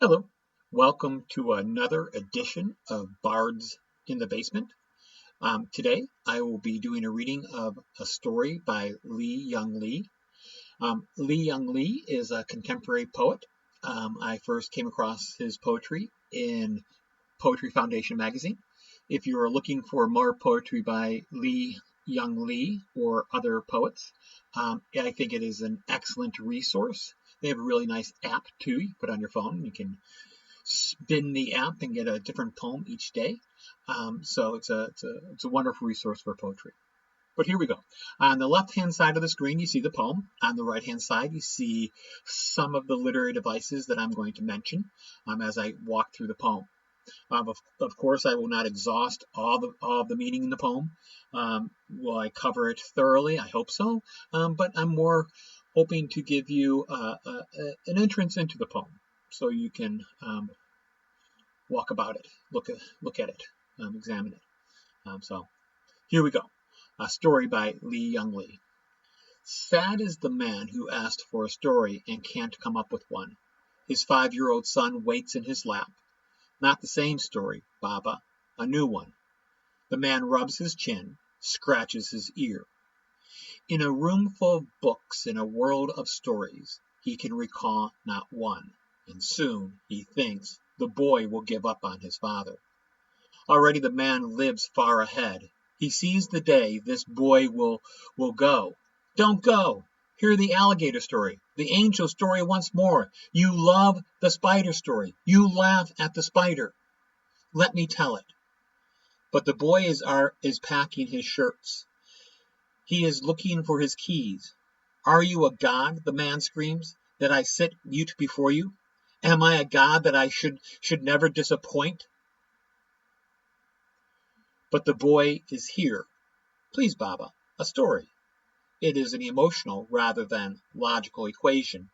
Hello, welcome to another edition of Bards in the Basement. Today I will be doing a reading of a story by Young Lee. Young Lee is a contemporary poet. I first came across his poetry in Poetry Foundation magazine. If you are looking for more poetry by Young Lee or other poets, I think it is an excellent resource. They have a really nice app too. You put on your phone. You can spin the app and get a different poem each day. So it's a wonderful resource for poetry. But here we go. On the left-hand side of the screen, you see the poem. On the right-hand side, you see some of the literary devices that I'm going to mention as I walk through the poem. Of course, I will not exhaust all of the meaning in the poem. Will I cover it thoroughly? I hope so. But I'm more hoping to give you an entrance into the poem, so you can walk about it, look at it, examine it. So here we go. A story by Young Lee. Sad is the man who asked for a story and can't come up with one. His 5-year-old son waits in his lap. Not the same story, Baba, a new one. The man rubs his chin, scratches his ear. In a room full of books, in a world of stories, he can recall not one, and soon, he thinks, the boy will give up on his father. Already the man lives far ahead. He sees the day this boy will go. Don't go! Hear the alligator story, the angel story once more. You love the spider story. You laugh at the spider. Let me tell it. But the boy is packing his shirts. He is looking for his keys. Are you a god, the man screams, that I sit mute before you? Am I a god that I should never disappoint? But the boy is here. Please, Baba, a story. It is an emotional rather than logical equation,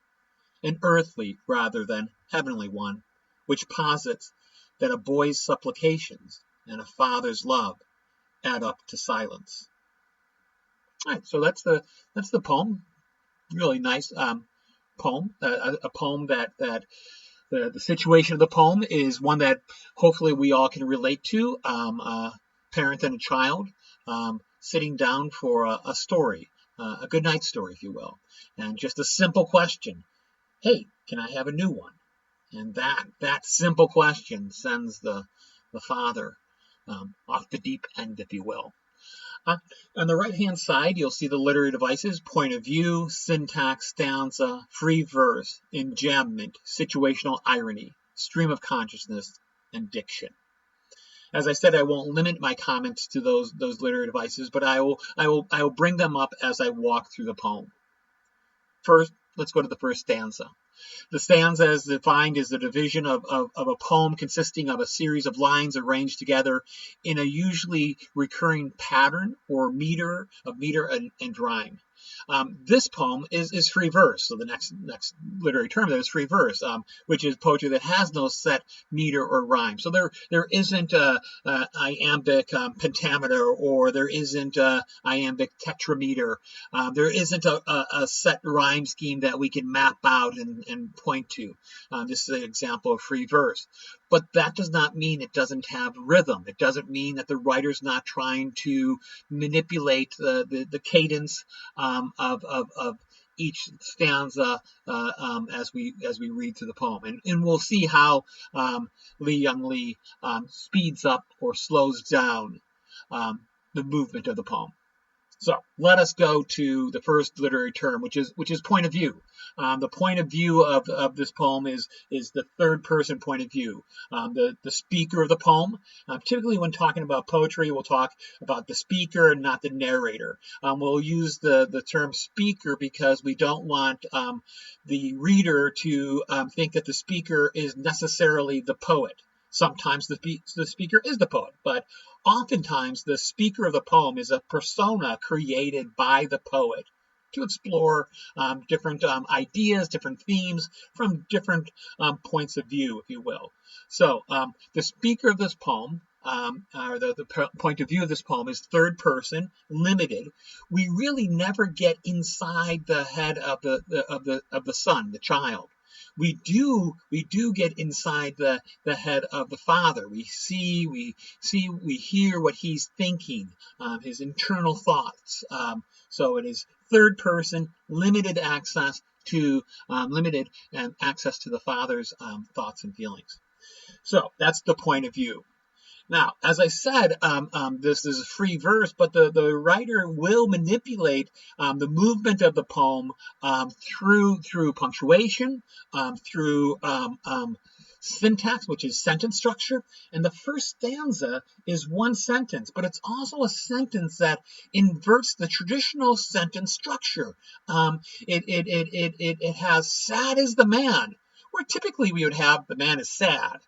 an earthly rather than heavenly one, which posits that a boy's supplications and a father's love add up to silence. All right, so that's the poem. Really nice poem. A poem that the situation of the poem is one that hopefully we all can relate to. A parent and a child sitting down for a story, a good night story, if you will, and just a simple question: "Hey, can I have a new one?" And that simple question sends the father off the deep end, if you will. On the right-hand side, you'll see the literary devices: point of view, syntax, stanza, free verse, enjambment, situational irony, stream of consciousness, and diction. As I said, I won't limit my comments to those literary devices, but I will bring them up as I walk through the poem. First, let's go to the first stanza. The stanza, as defined, is the division of a poem consisting of a series of lines arranged together in a usually recurring pattern or meter and rhyme. This poem is free verse, so the next literary term there is free verse, which is poetry that has no set meter or rhyme. So there isn't a iambic pentameter, or there isn't a iambic tetrameter. There isn't a set rhyme scheme that we can map out and point to. This is an example of free verse. But that does not mean it doesn't have rhythm. It doesn't mean that the writer's not trying to manipulate the cadence of each stanza as we read through the poem. And we'll see how Young Lee speeds up or slows down the movement of the poem. So let us go to the first literary term, which is point of view. The point of view of this poem is the third person point of view. The speaker of the poem. Typically, when talking about poetry, we'll talk about the speaker and not the narrator. We'll use the term speaker because we don't want the reader to think that the speaker is necessarily the poet. Sometimes the speaker is the poet, but oftentimes the speaker of the poem is a persona created by the poet to explore different ideas, different themes from different points of view, if you will. So the speaker of this poem, or the point of view of this poem, is third person, limited. We really never get inside the head of the son, the child. we do get inside the head of the father. We hear what he's thinking, his internal thoughts. So it is third person, limited access to the father's thoughts and feelings. So that's the point of view. Now, as I said, this is a free verse, but the writer will manipulate the movement of the poem through punctuation, through syntax, which is sentence structure. And the first stanza is one sentence, but it's also a sentence that inverts the traditional sentence structure. It has sad is the man, where typically we would have the man is sad.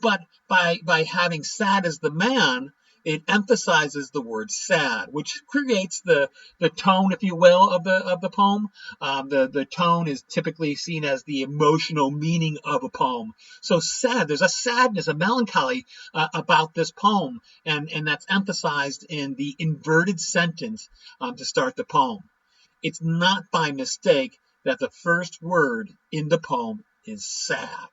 But by having sad as the man, it emphasizes the word sad, which creates the tone, if you will, of the poem. The tone is typically seen as the emotional meaning of a poem. So sad, there's a sadness, a melancholy about this poem, and that's emphasized in the inverted sentence to start the poem. It's not by mistake that the first word in the poem is sad.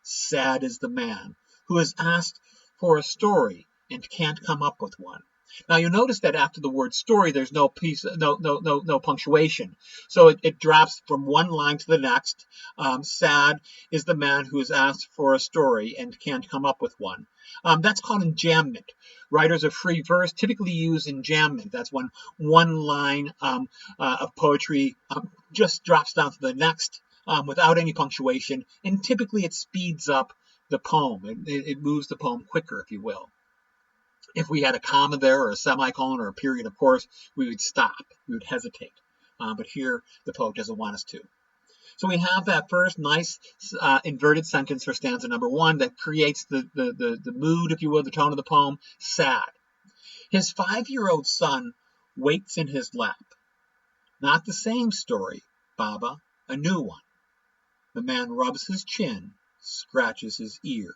Sad is the man who is asked for a story and can't come up with one. Now you'll notice that after the word story, there's no punctuation. So it drops from one line to the next. Sad is the man who is asked for a story and can't come up with one. That's called enjambment. Writers of free verse typically use enjambment. That's when one line of poetry just drops down to the next without any punctuation, and typically it speeds up the poem. It moves the poem quicker, if you will. If we had a comma there or a semicolon or a period, of course, we would stop. We would hesitate. But here, the poet doesn't want us to. So we have that first nice inverted sentence for stanza number 1 that creates the mood, if you will, the tone of the poem, sad. His 5-year-old son waits in his lap. Not the same story, Baba, a new one. The man rubs his chin, scratches his ear.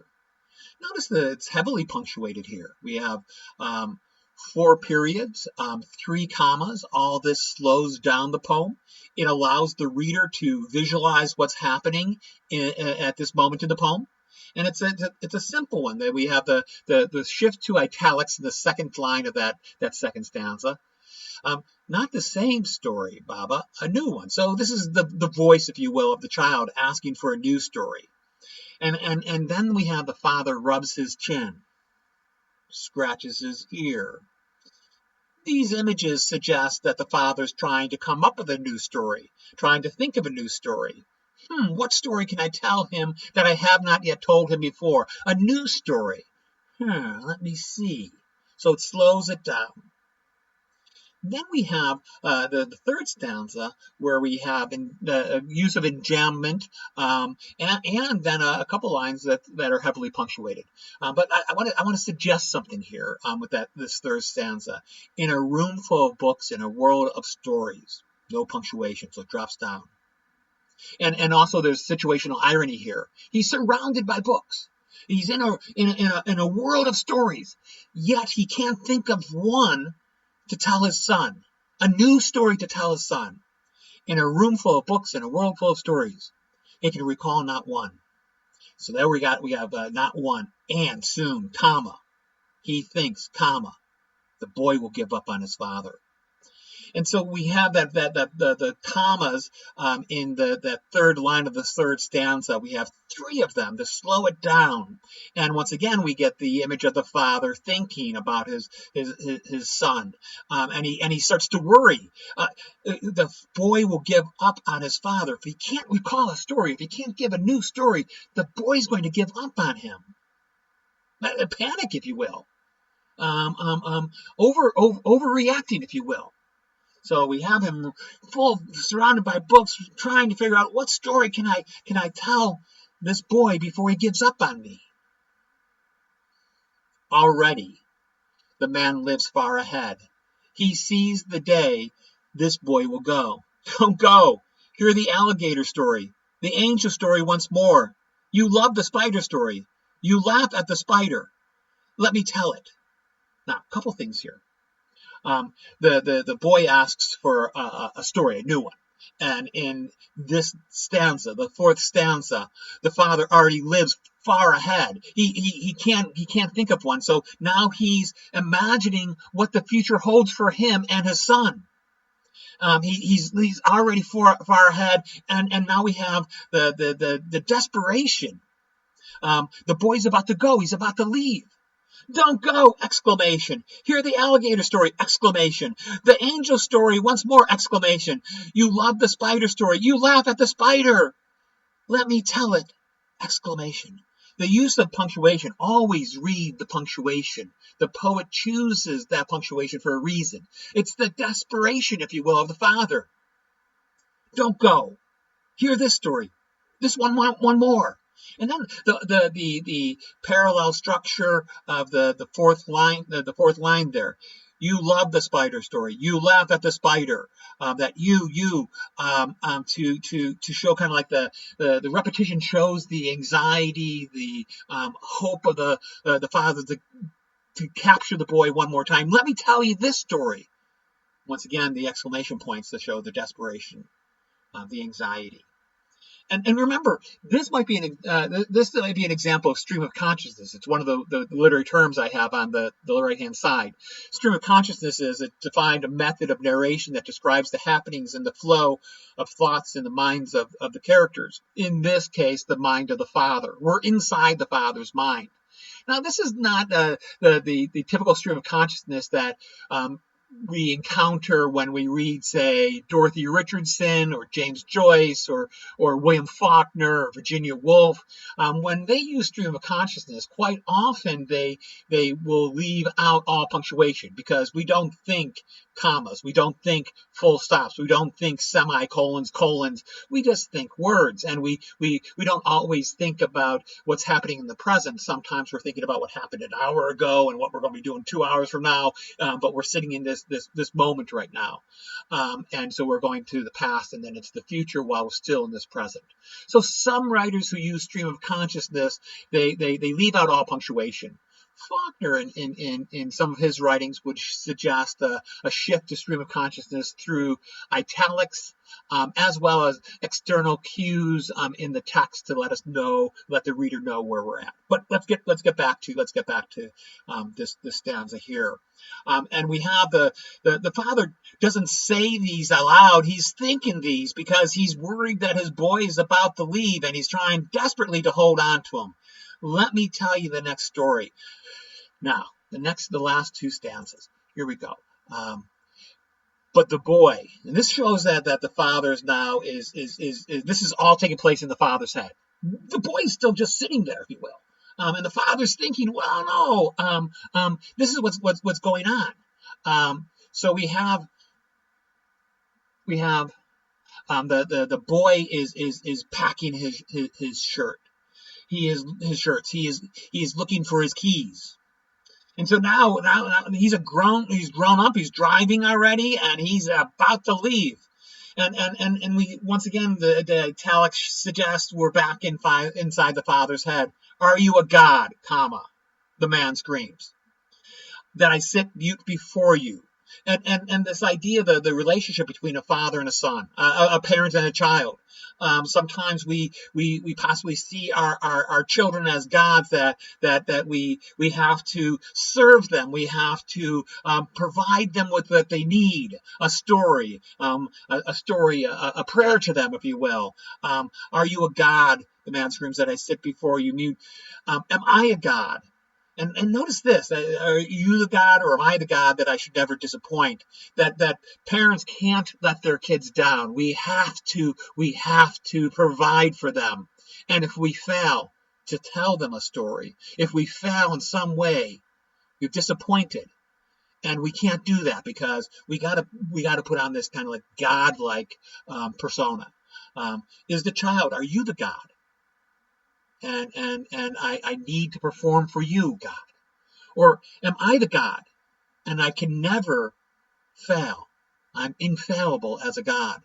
Notice that it's heavily punctuated here. We have 4 periods, 3 commas. All this slows down the poem. It allows the reader to visualize what's happening at this moment in the poem. And it's a simple one. That we have the shift to italics in the second line of that second stanza. Not the same story, Baba, a new one. So this is the voice, if you will, of the child asking for a new story. And then we have the father rubs his chin, scratches his ear. These images suggest that the father's trying to come up with a new story, trying to think of a new story. What story can I tell him that I have not yet told him before? A new story. Let me see. So it slows it down. Then we have the third stanza, where we have the use of enjambment, and then a couple lines that are heavily punctuated. But I want to suggest something here with this third stanza. In a room full of books, in a world of stories, no punctuation, so it drops down. And also there's situational irony here. He's surrounded by books. He's in a world of stories, yet he can't think of one to tell his son, a new story to tell his son. In a room full of books, in a world full of stories, he can recall not one. So there we have not one, and soon, comma. He thinks, comma, the boy will give up on his father. And so we have the commas in that third line of the third stanza. We have 3 of them to slow it down. And once again, we get the image of the father thinking about his son. And he starts to worry. The boy will give up on his father. If he can't recall a story, if he can't give a new story, the boy's going to give up on him. A panic, if you will. Overreacting, if you will. So we have him surrounded by books, trying to figure out what story can I tell this boy before he gives up on me. Already, the man lives far ahead. He sees the day this boy will go. Don't go. Hear the alligator story, the angel story once more. You love the spider story. You laugh at the spider. Let me tell it. Now, a couple things here. The boy asks for a story, a new one. And in this stanza, the fourth stanza, the father already lives far ahead. He can't think of one. So now he's imagining what the future holds for him and his son. He's already far ahead, and now we have the desperation. The boy's about to go. He's about to leave. Don't go! Exclamation. Hear the alligator story! Exclamation. The angel story once more! Exclamation. You love the spider story. You laugh at the spider. Let me tell it! Exclamation. The use of punctuation. Always read the punctuation. The poet chooses that punctuation for a reason. It's the desperation, if you will, of the father. Don't go. Hear this story. This one more. And then the parallel structure of the fourth line there. You love the spider story. You laugh at the spider. That to show kind of like the repetition shows the anxiety, the hope of the father to capture the boy one more time. Let me tell you this story. Once again, the exclamation points to show the desperation, the anxiety. And remember, this might be an example of stream of consciousness. It's one of the literary terms I have on the right-hand side. Stream of consciousness is a defined method of narration that describes the happenings and the flow of thoughts in the minds of the characters. In this case, the mind of the father. We're inside the father's mind. Now, this is not the typical stream of consciousness that we encounter when we read, say, Dorothy Richardson or James Joyce or William Faulkner or Virginia Woolf. When they use stream of consciousness, quite often they will leave out all punctuation because we don't think commas, we don't think full stops, we don't think semicolons, colons. We just think words, and we don't always think about what's happening in the present. Sometimes we're thinking about what happened an hour ago and what we're going to be doing 2 hours from now, but we're sitting in this moment right now, and so we're going to the past, and then it's the future while we're still in this present. So some writers who use stream of consciousness, they leave out all punctuation. Faulkner, in some of his writings, would suggest a shift to stream of consciousness through italics, as well as external cues in the text to let the reader know where we're at. But let's get back to this stanza here. And we have the father doesn't say these aloud. He's thinking these because he's worried that his boy is about to leave, and he's trying desperately to hold on to him. Let me tell you the next story. Now, the last two stanzas. Here we go. But the boy, and this shows that the father's now is this is all taking place in the father's head. The boy is still just sitting there, if you will, and the father's thinking, well, no, this is what's going on. So we have the boy is packing his shirt. He is looking for his keys. And so now he's grown up, he's driving already, and he's about to leave. And we once again the italics suggest we're back inside the father's head. Are you a god, comma, the man screams, that I sit mute before you? And this idea, the relationship between a father and a son, a parent and a child. Sometimes we possibly see our children as gods that we have to serve them. We have to provide them with what they need. A story, a prayer to them, if you will. Are you a god? The man screams, that I sit before you mute. Am I a god? And notice this: are you the God, or am I the God that I should never disappoint? That parents can't let their kids down. We have to provide for them. And if we fail to tell them a story, if we fail in some way, we've disappointed. And we can't do that because we gotta put on this kind of like God-like persona. Is the child? Are you the God? And I need to perform for you, God. Or am I the God? And I can never fail. I'm infallible as a God.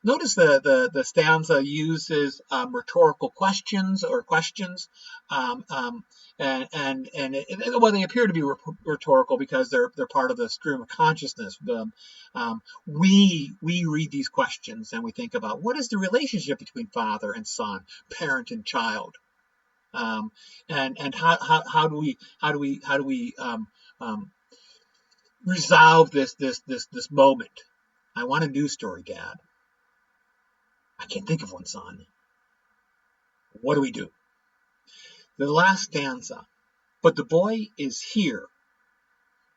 Notice the stanza uses rhetorical questions or questions, well, they appear to be rhetorical because they're part of the stream of consciousness. We read these questions and we think about what is the relationship between father and son, parent and child, and how do we resolve this moment? I want a news story, Dad. I can't think of one, son. What do we do? The last stanza. But the boy is here.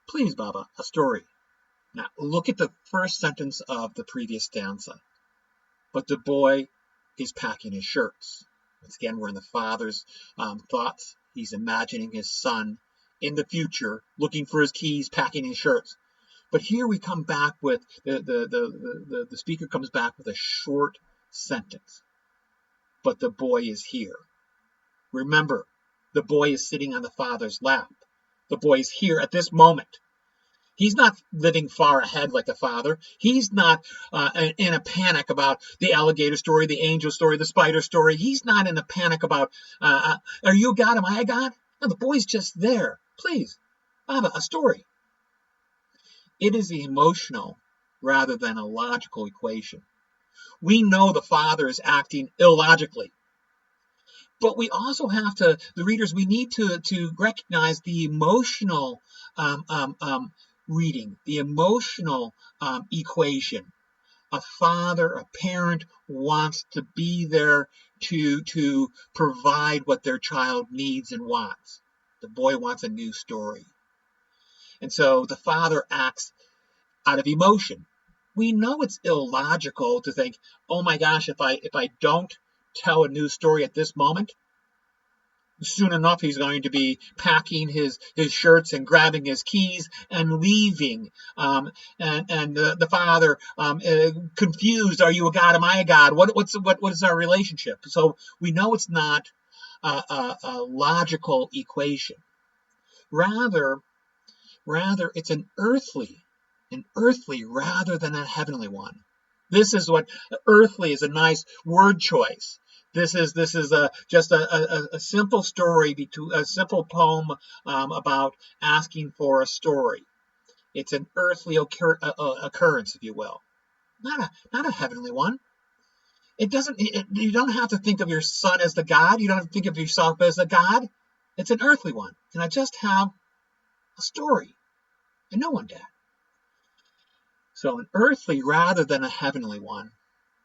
Please, Baba, a story. Now, look at the first sentence of the previous stanza. But the boy is packing his shirts. Once again, we're in the father's thoughts. He's imagining his son in the future, looking for his keys, packing his shirts. But here we come back with, the speaker comes back with a short sentence. But the boy is here. Remember, the boy is sitting on the father's lap. The boy is here at this moment. He's not living far ahead like the father. He's not in a panic about the alligator story, the angel story, the spider story. He's not in a panic about, are you a God? Am I a God? No, the boy's just there. Please, Baba, a story. It is emotional rather than a logical equation. We know the father is acting illogically. But we also have to, the readers, we need to recognize the emotional reading, the emotional equation. A father, a parent wants to be there to provide what their child needs and wants. The boy wants a new story. And so the father acts out of emotion. We know it's illogical to think, oh my gosh, if I don't tell a new story at this moment, soon enough he's going to be packing his shirts and grabbing his keys and leaving. And the father confused, are you a God? Am I a God? What is our relationship? So we know it's not a logical equation. Rather it's an earthly rather than a heavenly one. This is what earthly is, a nice word choice. This is just a simple story, a simple poem about asking for a story. It's an earthly occurrence, if you will, not a heavenly one. It doesn't. You don't have to think of your son as the God. You don't have to think of yourself as a God. It's an earthly one. Can I just have a story? And no one did. So an earthly rather than a heavenly one,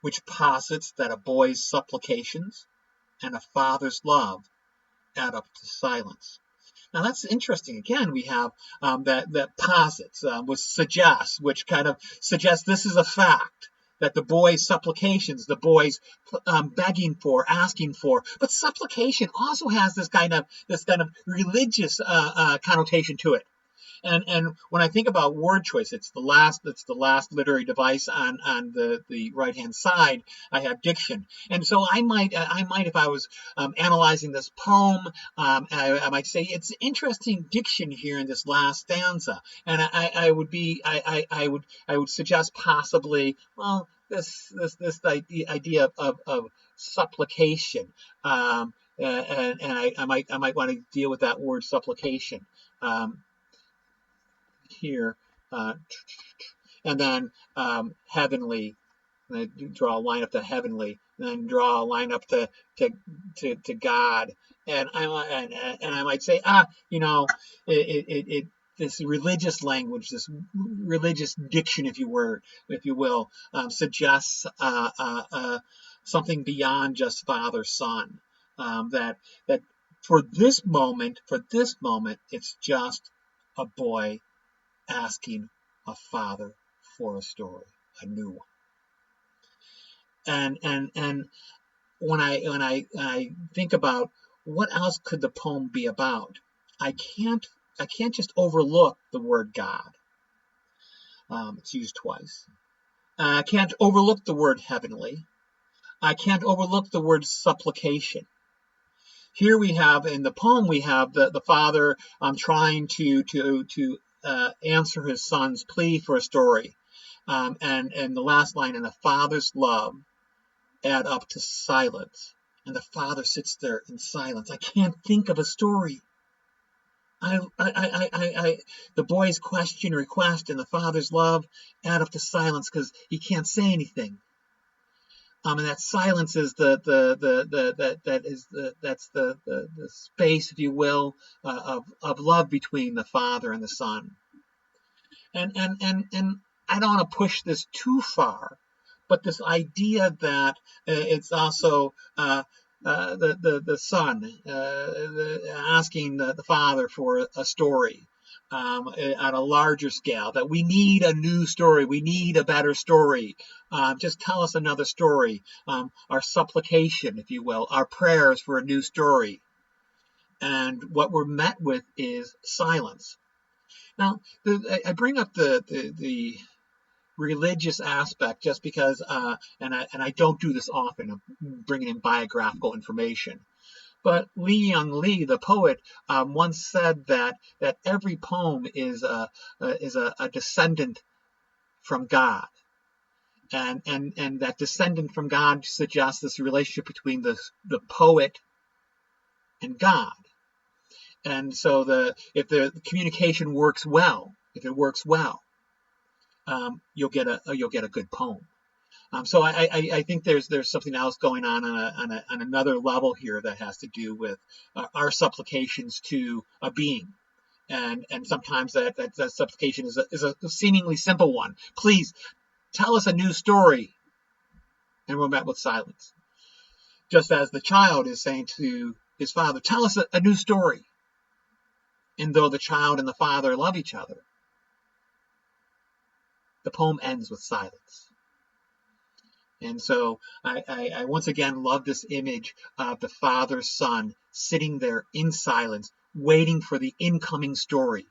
which posits that a boy's supplications and a father's love add up to silence. Now that's interesting. Again, we have that posits, which kind of suggests this is a fact, that the boy's supplications, the boy's begging for, asking for, but supplication also has this kind of religious connotation to it. And when I think about word choice, it's the last literary device on the right hand side. I have diction, and so I might if I was analyzing this poem, I might say it's interesting diction here in this last stanza, and I would suggest possibly, well, this idea of supplication, and I might want to deal with that word supplication. Here, and then heavenly, and I draw a line up to heavenly, and then draw a line up to God, and I might say, this religious language, this religious diction, if you will, suggests something beyond just father son. That for this moment, it's just a boy asking a father for a story, a new one. And when I think about what else could the poem be about, I can't just overlook the word God. It's used twice. I can't overlook the word heavenly. I can't overlook the word supplication. Here we have, in the poem, we have the father trying to answer his son's plea for a story. And the last line, and the father's love add up to silence. And the father sits there in silence. I can't think of a story. The boy's question, request, and the father's love add up to silence because he can't say anything. And that silence is that's the space, if you will, of love between the father and the son. And I don't want to push this too far, but this idea that it's also the son asking the father for a story at a larger scale, that we need a new story, we need a better story. Just tell us another story. Our supplication, if you will, our prayers for a new story. And what we're met with is silence. Now, I bring up the religious aspect just because, and I don't do this often, of bringing in biographical information. But Li Young Lee, the poet, once said that every poem is a descendant from God, and that descendant from God suggests this relationship between the poet and God. And so if the communication works well, you'll get a good poem. So I think there's something else going on another level here that has to do with our supplications to a being, and sometimes that supplication is a seemingly simple one. Please tell us a new story, and we're met with silence. Just as the child is saying to his father, tell us a new story. And though the child and the father love each other, the poem ends with silence. And so I once again love this image of the father-son sitting there in silence, waiting for the incoming story.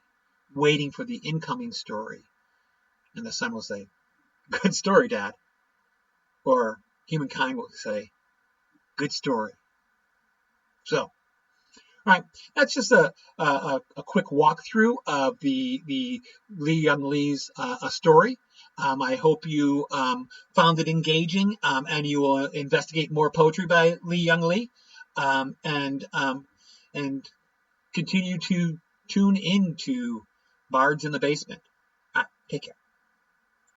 And the son will say, good story, Dad. Or humankind will say, good story. So, all right, that's just a quick walkthrough of the Li Young Lee's story. I hope you found it engaging, and you will investigate more poetry by Li Young Lee, and continue to tune into Bards in the Basement. All right, take care.